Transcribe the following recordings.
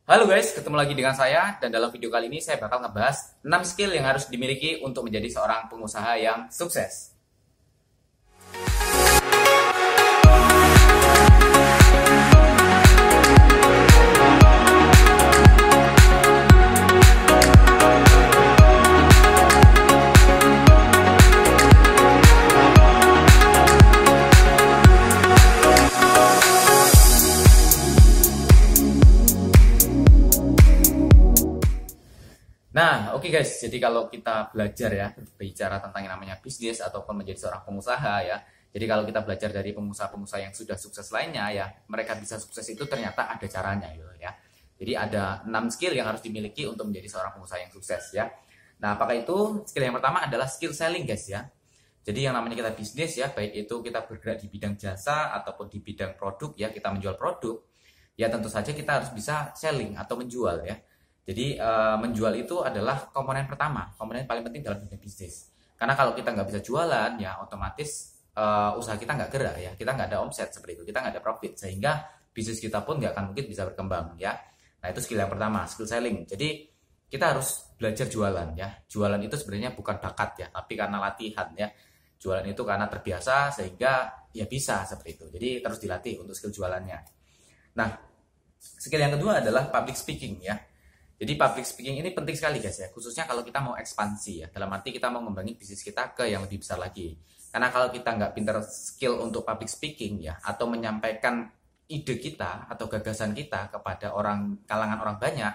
Halo guys, ketemu lagi dengan saya dan dalam video kali ini saya bakal ngebahas 6 skill yang harus dimiliki untuk menjadi seorang pengusaha yang sukses. Nah, oke guys, jadi kalau kita belajar ya, bicara tentang yang namanya bisnis ataupun menjadi seorang pengusaha ya. Jadi kalau kita belajar dari pengusaha-pengusaha yang sudah sukses lainnya ya, mereka bisa sukses itu ternyata ada caranya gitu ya. Jadi ada 6 skill yang harus dimiliki untuk menjadi seorang pengusaha yang sukses ya. Nah, apakah itu? Skill yang pertama adalah skill selling guys ya. Jadi yang namanya kita bisnis ya, baik itu kita bergerak di bidang jasa ataupun di bidang produk ya, kita menjual produk, ya tentu saja kita harus bisa selling atau menjual ya. Jadi menjual itu adalah komponen pertama, komponen paling penting dalam dunia bisnis. Karena kalau kita nggak bisa jualan, ya otomatis usaha kita nggak gerak ya, kita nggak ada omset seperti itu, kita nggak ada profit, sehingga bisnis kita pun nggak akan mungkin bisa berkembang ya. Nah itu skill yang pertama, skill selling. Jadi kita harus belajar jualan ya. Jualan itu sebenarnya bukan bakat ya, tapi karena latihan ya. Jualan itu karena terbiasa sehingga ya bisa seperti itu. Jadi terus dilatih untuk skill jualannya. Nah skill yang kedua adalah public speaking ya. Jadi public speaking ini penting sekali guys ya, khususnya kalau kita mau ekspansi ya, dalam arti kita mau ngembangin bisnis kita ke yang lebih besar lagi. Karena kalau kita nggak pinter skill untuk public speaking ya, atau menyampaikan ide kita atau gagasan kita kepada kalangan orang banyak,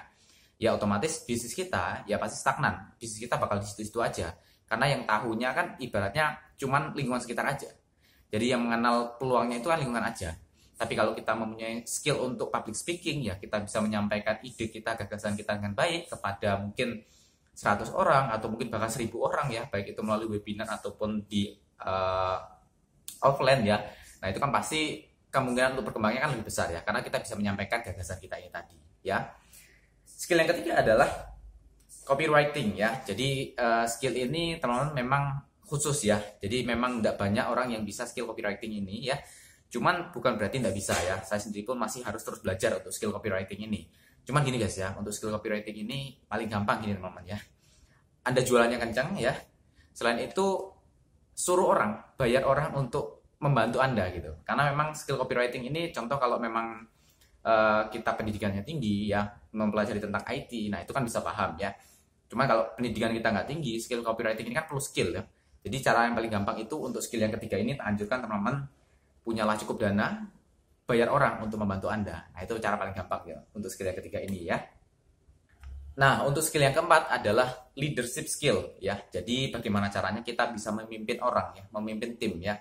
ya otomatis bisnis kita ya pasti stagnan, bisnis kita bakal di situ-situ aja. Karena yang tahunya kan ibaratnya cuman lingkungan sekitar aja. Jadi yang mengenal peluangnya itu kan lingkungan aja. Tapi kalau kita mempunyai skill untuk public speaking, ya kita bisa menyampaikan ide kita, gagasan kita dengan baik kepada mungkin 100 orang atau mungkin bahkan 1000 orang ya, baik itu melalui webinar ataupun di offline ya. Nah itu kan pasti kemungkinan untuk berkembangnya kan lebih besar ya, karena kita bisa menyampaikan gagasan kita ini tadi ya. Skill yang ketiga adalah copywriting ya. Jadi skill ini teman-teman memang khusus ya. Jadi memang tidak banyak orang yang bisa skill copywriting ini ya. Cuman bukan berarti tidak bisa ya, saya sendiri pun masih harus terus belajar untuk skill copywriting ini. Cuman gini guys ya, untuk skill copywriting ini paling gampang gini teman-teman ya. Anda jualannya kencang ya, selain itu suruh orang, bayar orang untuk membantu Anda gitu. Karena memang skill copywriting ini contoh kalau memang kita pendidikannya tinggi ya, mempelajari tentang IT, nah itu kan bisa paham ya. Cuman kalau pendidikan kita nggak tinggi, skill copywriting ini kan perlu skill ya. Jadi cara yang paling gampang itu untuk skill yang ketiga ini, anjurkan teman-teman punyalah cukup dana, bayar orang untuk membantu Anda. Nah, itu cara paling gampang ya untuk skill yang ketiga ini ya. Nah, untuk skill yang keempat adalah leadership skill ya. Jadi bagaimana caranya kita bisa memimpin orang ya, memimpin tim ya.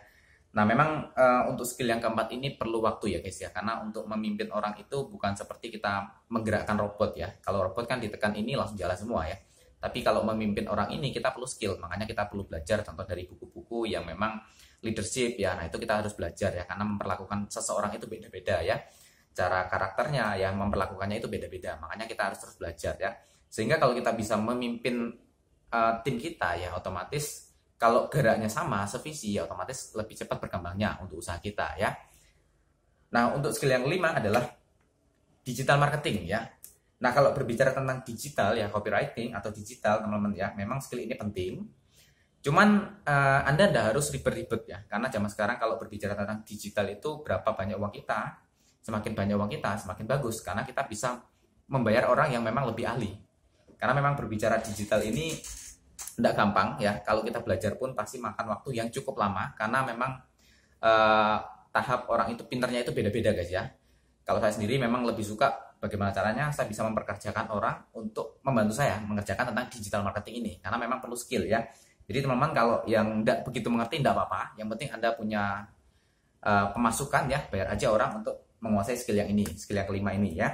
Nah, memang untuk skill yang keempat ini perlu waktu ya guys ya. Karena untuk memimpin orang itu bukan seperti kita menggerakkan robot ya. Kalau robot kan ditekan ini langsung jalan semua ya. Tapi kalau memimpin orang ini kita perlu skill. Makanya kita perlu belajar contoh dari buku-buku yang memang leadership ya. Nah, itu kita harus belajar ya, karena memperlakukan seseorang itu beda-beda ya. Cara karakternya yang memperlakukannya itu beda-beda. Makanya kita harus terus belajar ya. Sehingga kalau kita bisa memimpin tim kita ya, otomatis kalau geraknya sama, sevisi ya, otomatis lebih cepat berkembangnya untuk usaha kita ya. Nah, untuk skill yang kelima adalah digital marketing ya. Nah, kalau berbicara tentang digital ya, copywriting atau digital teman-teman ya, memang skill ini penting. Cuman Anda tidak harus ribet-ribet ya, karena zaman sekarang kalau berbicara tentang digital itu berapa banyak uang kita, semakin banyak uang kita semakin bagus, karena kita bisa membayar orang yang memang lebih ahli. Karena memang berbicara digital ini tidak gampang ya, kalau kita belajar pun pasti makan waktu yang cukup lama, karena memang tahap orang itu pinternya itu beda-beda guys ya. Kalau saya sendiri memang lebih suka bagaimana caranya saya bisa memperkerjakan orang untuk membantu saya mengerjakan tentang digital marketing ini, karena memang perlu skill ya. Jadi teman-teman kalau yang tidak begitu mengerti tidak apa-apa, yang penting Anda punya pemasukan ya, bayar aja orang untuk menguasai skill yang ini, skill yang kelima ini ya.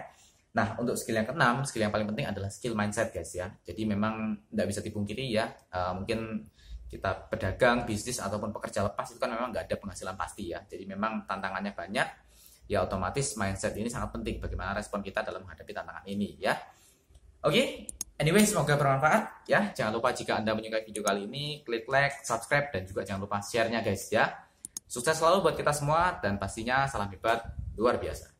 Nah untuk skill yang keenam, skill yang paling penting adalah skill mindset guys ya. Jadi memang tidak bisa dipungkiri ya, mungkin kita pedagang, bisnis ataupun pekerja lepas itu kan memang nggak ada penghasilan pasti ya. Jadi memang tantangannya banyak, ya otomatis mindset ini sangat penting bagaimana respon kita dalam menghadapi tantangan ini ya. Oke. Anyway, semoga bermanfaat ya. Jangan lupa jika Anda menyukai video kali ini, klik like, subscribe, dan juga jangan lupa share-nya guys ya. Sukses selalu buat kita semua, dan pastinya salam hebat luar biasa.